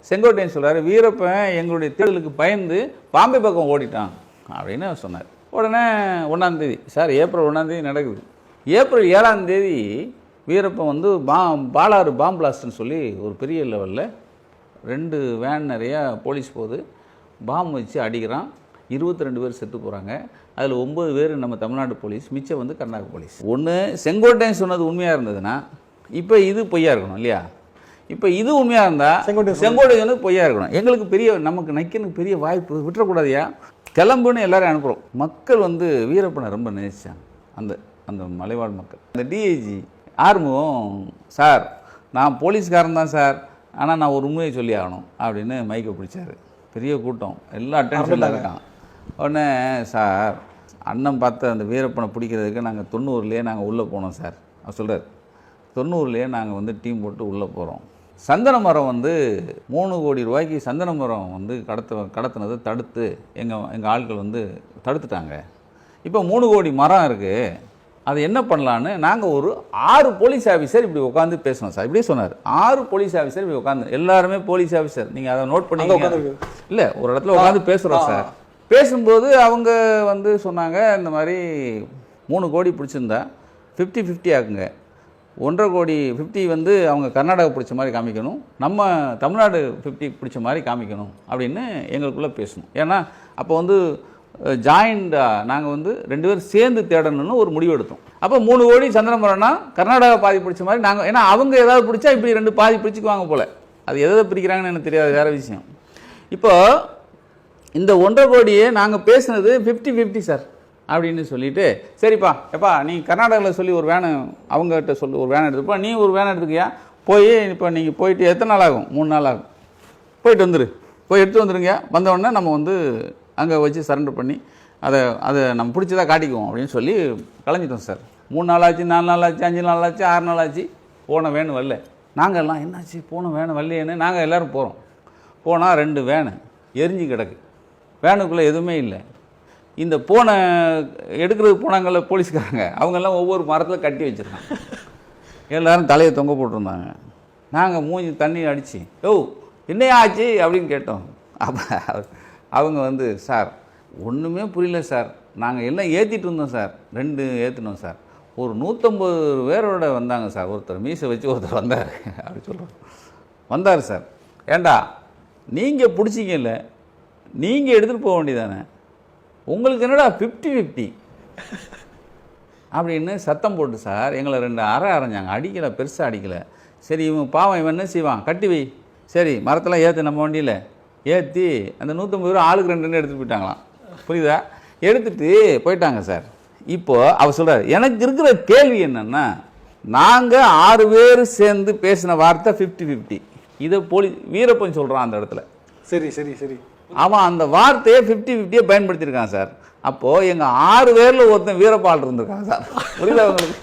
செங்கோட்டையன் சொல்கிறார், வீரப்பன் எங்களுடைய தேர்தலுக்கு பயந்து பாம்பே பக்கம் ஓடிட்டான் அப்படின்னு சொன்னார். உடனே 1ஆம் தேதி சார், ஏப்ரல் 1ஆம் தேதி நடக்குது. ஏப்ரல் 7ஆம் தேதி வீரப்பன் வந்து பாலாறு பாம்பு பிளாஸ்ட்னு சொல்லி ஒரு பெரிய லெவலில் 2 வேன் நிறையா போலீஸ் போகுது, பாம்பு வச்சு அடிக்கிறான். 22 பேர் செத்து போகிறாங்க. அதில் 9 பேர் நம்ம தமிழ்நாடு போலீஸ், மிச்சம் வந்து கர்நாடக போலீஸ். ஒன்று செங்கோட்டையன் சொன்னது உண்மையாக இருந்ததுன்னா இப்போ இது பொய்யா இருக்கணும் இல்லையா? இப்போ இது உண்மையாக இருந்தால் செங்கோட்டையன் சொன்னது பொய்யா இருக்கணும். எங்களுக்கு பெரிய நமக்கு நைக்கனுக்கு பெரிய வாய்ப்பு விட்டுறக்கூடாதியா, கிளம்புன்னு எல்லாரும் அனுப்புகிறோம். மக்கள் வந்து வீரப்பனை ரொம்ப நேசிச்சாங்க, அந்த அந்த மலைவாழ் மக்கள். அந்த டிஐஜி ஆறுமுகம், சார் நான் போலீஸ்காரன் தான் சார், ஆனால் நான் ஒரு உண்மையை சொல்லி ஆகணும் அப்படின்னு மைக்கை பிடிச்சார். பெரிய கூட்டம், எல்லா அட்டென்ஷனில் இருக்கான். உடனே சார், அண்ணன் பார்த்த அந்த வீரப்பனை பிடிக்கிறதுக்கு நாங்கள் 90லேயே நாங்கள் உள்ளே போனோம் சார். அவர் சொல்கிறார், 90லேயே நாங்கள் வந்து டீம் போட்டு உள்ளே போகிறோம். சந்தன மரம் வந்து 3 கோடி ரூபாய்க்கு சந்தன மரம் வந்து கடத்தினதை தடுத்து எங்கள் ஆட்கள் வந்து தடுத்துட்டாங்க. இப்போ 3 கோடி மரம் இருக்குது, அது என்ன பண்ணலான்னு நாங்கள் ஒரு 6 போலீஸ் ஆஃபீஸர் இப்படி உட்காந்து பேசணும் சார். இப்படியே சொன்னார். 6 போலீஸ் ஆஃபீஸர் இப்படி உட்காந்து, எல்லாருமே போலீஸ் ஆஃபீஸர். நீங்கள் அதை நோட் பண்ணி இல்லை, ஒரு இடத்துல உட்காந்து பேசுகிறோம் சார். பேசும்போது அவங்க வந்து சொன்னாங்க, இந்த மாதிரி 3 கோடி பிடிச்சிருந்தா 50-50 ஆக்குங்க. 1.5 கோடி 50 வந்து அவங்க கர்நாடகா பிடிச்ச மாதிரி காமிக்கணும், நம்ம தமிழ்நாடு 50 பிடிச்ச மாதிரி காமிக்கணும் அப்படின்னு எங்களுக்குள்ளே பேசணும். ஏன்னா அப்போ வந்து ஜாயிண்டாக நாங்கள் வந்து 2 பேரும் சேர்ந்து தேடணும்னு ஒரு முடிவு எடுத்தோம். அப்போ 3 கோடி சந்தன மரம்னா கர்நாடகா பாதி பிடிச்ச மாதிரி நாங்கள், ஏன்னா அவங்க ஏதாவது பிடிச்சா இப்படி 2 பாதி பிடிச்சிக்குவாங்க போல். அது எதை பிரிக்கிறாங்கன்னு எனக்கு தெரியாது, வேறு விஷயம். இப்போ இந்த 1.5 கோடியே நாங்கள் பேசுனது 50-50 சார் அப்படின்னு சொல்லிட்டு, சரிப்பா எப்பா நீ கர்நாடகாவில் சொல்லி ஒரு வேனை அவங்ககிட்ட சொல்லி ஒரு வேனை எடுத்துப்பா, நீ ஒரு வேனை எடுத்துக்கியா, போய் இப்போ நீங்கள் போயிட்டு எத்தனை நாள் ஆகும்? 3 நாள் ஆகும். போயிட்டு வந்துரு, போய் எடுத்து வந்துடுங்க. வந்தவுடனே நம்ம வந்து அங்கே வச்சு சரண்டர் பண்ணி அதை நம்ம பிடிச்சதாக காட்டிக்குவோம் அப்படின்னு சொல்லி கலைஞ்சிட்டோம் சார். 3 நாள் ஆச்சு, 4 நாள் ஆச்சு, 5 நாள் ஆச்சு, 6 நாள் ஆச்சு, போன வேனு வரல. நாங்கள் எல்லாம் என்னாச்சு போன வேனு வரலையேன்னு நாங்கள் எல்லோரும் போகிறோம். போனால் 2 வேனு எரிஞ்சு கிடக்கு, வேனுக்குள்ளே எதுவுமே இல்லை. இந்த போனை எடுக்கிறதுக்கு போனாங்கள்ல போலீஸ்காரங்க, அவங்கெல்லாம் ஒவ்வொரு மரத்தில் கட்டி வச்சுருக்காங்க. எல்லோரும் தலையை தொங்க போட்டிருந்தாங்க. நாங்கள் மூஞ்சி தண்ணி அடித்து, ஓ என்னையா ஆச்சு அப்படின்னு கேட்டோம். அப்போ அவங்க வந்து, சார் ஒன்றுமே புரியல சார், நாங்கள் எல்லாம் ஏற்றிட்டு இருந்தோம் சார், 2 ஏற்றினோம் சார், ஒரு 150 பேரோட வந்தாங்க சார், ஒருத்தர் மீசை வச்சு ஒருத்தர் வந்தார் அப்படி சொல்கிறோம். வந்தார் சார். ஏண்டா நீங்கள் பிடிச்சிங்கல்ல, நீங்கள் எடுத்துகிட்டு போக வேண்டியதானே, உங்களுக்கு என்னடா 50-50 அப்படின்னு சத்தம் போட்டு சார் எங்களை 2 அரை அரைஞ்சாங்க. அடிக்கலை, பெருசாக அடிக்கலை. சரி இவன் பாவம், இவன் என்ன செய்வான், கட்டி வை, சரி மரத்தெல்லாம் ஏற்று நம்ம வண்டியில் ஏற்றி அந்த 150 பேர் ஆளுக்கு 2 எடுத்துகிட்டு போயிட்டாங்களாம். புரியுதா? எடுத்துகிட்டு போயிட்டாங்க சார். இப்போது அவர் சொல்கிறார், எனக்கு இருக்கிற கேள்வி என்னென்னா, நாங்கள் 6 பேர் சேர்ந்து பேசின வார்த்தை 50-50, இதை வீரப்பன் சொல்கிறான் அந்த இடத்துல. சரி சரி சரி, அவன் அந்த வார்த்தையை 50-50 பயன்படுத்தியிருக்கான் சார். அப்போது எங்கள் 6 பேரில் ஒருத்தன் வீரப்பால் இருந்திருக்காங்க சார். புரியல உங்களுக்கு?